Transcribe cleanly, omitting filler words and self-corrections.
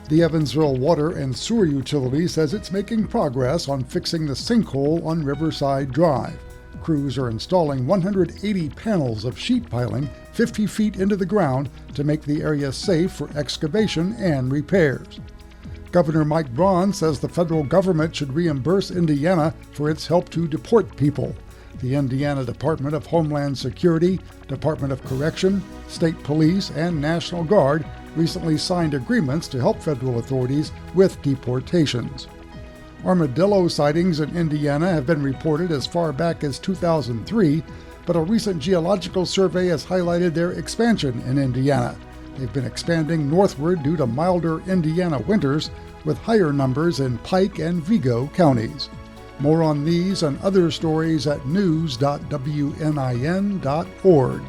The Evansville Water and Sewer Utility says it's making progress on fixing the sinkhole on Riverside Drive. Crews are installing 180 panels of sheet piling 50 feet into the ground to make the area safe for excavation and repairs. Governor Mike Braun says the federal government should reimburse Indiana for its help to deport people. The Indiana Department of Homeland Security, Department of Correction, State Police, and National Guard recently signed agreements to help federal authorities with deportations. Armadillo sightings in Indiana have been reported as far back as 2003, but a recent geological survey has highlighted their expansion in Indiana. They've been expanding northward due to milder Indiana winters, with higher numbers in Pike and Vigo counties. More on these and other stories at news.wnin.org.